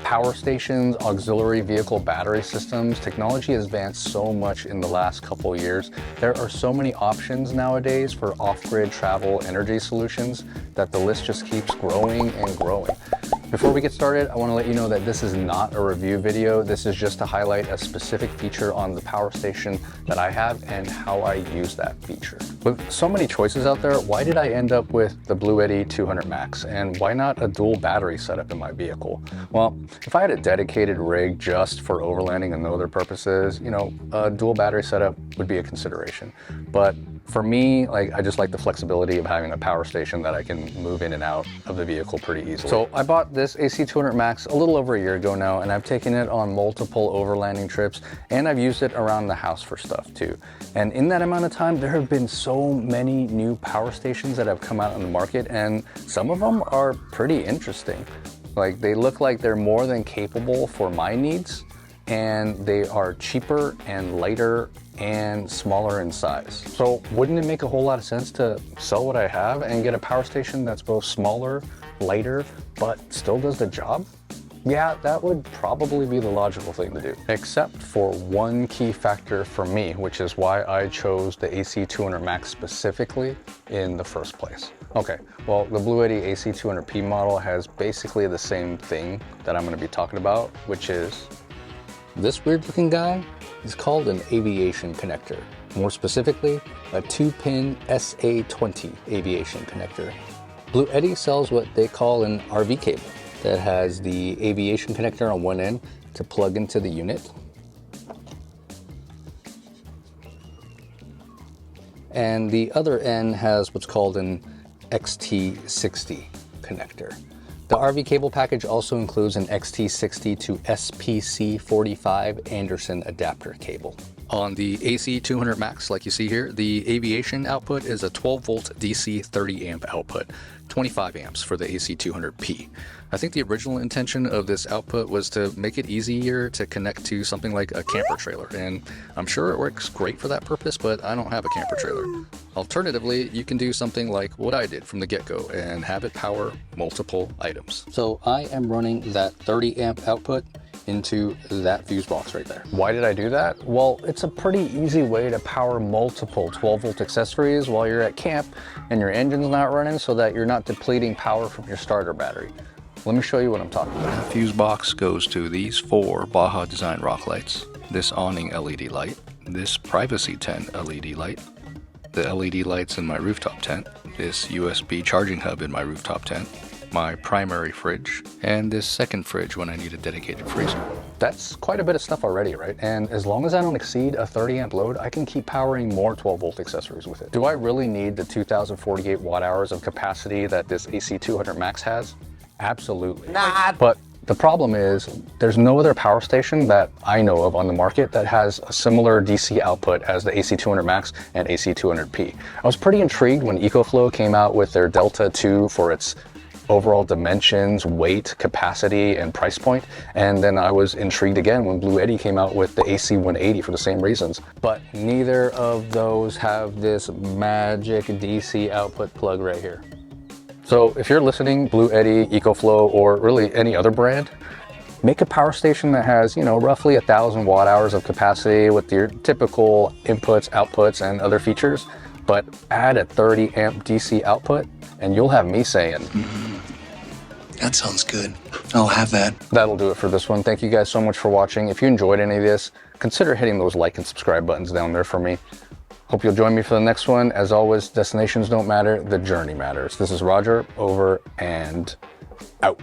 power stations, auxiliary vehicle battery systems, technology has advanced so much in the last couple of years. There are so many options nowadays for off-grid travel energy solutions that the list just keeps growing and growing. Before we get started, I want to let you know that this is not a review video. This is just to highlight a specific feature on the power station that I have and how I use that feature. With so many choices out there, why did I end up with the Bluetti 200MAX? And why not a dual battery setup in my vehicle? Well, if I had a dedicated rig just for overlanding and no other purposes, you know, a dual battery setup would be a consideration. But for me, I just like the flexibility of having a power station that I can move in and out of the vehicle pretty easily. So I bought this AC200MAX a little over a year ago now, and I've taken it on multiple overlanding trips, and I've used it around the house for stuff too. And in that amount of time, there have been so many new power stations that have come out on the market, and some of them are pretty interesting. Like, they look like they're more than capable for my needs, and they are cheaper and lighter and smaller in size. So wouldn't it make a whole lot of sense to sell what I have and get a power station that's both smaller, lighter, but still does the job? Yeah, that would probably be the logical thing to do, except for one key factor for me, which is why I chose the AC200MAX specifically in the first place. Okay, well, the Bluetti AC200P model has basically the same thing that I'm going to be talking about, which is this weird looking guy is called an aviation connector. More specifically, a 2-pin SA20 aviation connector. Bluetti sells what they call an RV cable that has the aviation connector on one end to plug into the unit, and the other end has what's called an XT60 connector. The RV cable package also includes an XT60 to SPC45 Anderson adapter cable. On the AC200MAX, like you see here, the aviation output is a 12-volt DC 30-amp output, 25 amps for the AC200P. I think the original intention of this output was to make it easier to connect to something like a camper trailer, and I'm sure it works great for that purpose, but I don't have a camper trailer. Alternatively, you can do something like what I did from the get-go and have it power multiple items. So I am running that 30-amp output into that fuse box right there. Why did I do that? Well, it's a pretty easy way to power multiple 12-volt accessories while you're at camp and your engine's not running, so that you're not depleting power from your starter battery. Let me show you what I'm talking about. The fuse box goes to these 4 Baja design rock lights, this awning LED light, this privacy tent LED light, the LED lights in my rooftop tent, this USB charging hub in my rooftop tent, my primary fridge, and this second fridge when I need a dedicated freezer. That's quite a bit of stuff already, right? And as long as I don't exceed a 30-amp load, I can keep powering more 12-volt accessories with it. Do I really need the 2,048 watt-hours of capacity that this AC200MAX has? Absolutely. Not. But the problem is there's no other power station that I know of on the market that has a similar DC output as the AC200MAX and AC200P. I was pretty intrigued when EcoFlow came out with their Delta 2 for its overall dimensions, weight, capacity, and price point. And then I was intrigued again when Bluetti came out with the AC180 for the same reasons. But neither of those have this magic DC output plug right here. So if you're listening, Bluetti, EcoFlow, or really any other brand, make a power station that has, you know, roughly 1,000 watt-hours of capacity with your typical inputs, outputs, and other features, but add a 30-amp DC output, and you'll have me saying, that sounds good. I'll have that. That'll do it for this one. Thank you guys so much for watching. If you enjoyed any of this, consider hitting those like and subscribe buttons down there for me. Hope you'll join me for the next one. As always, destinations don't matter, the journey matters. This is Roger, over and out.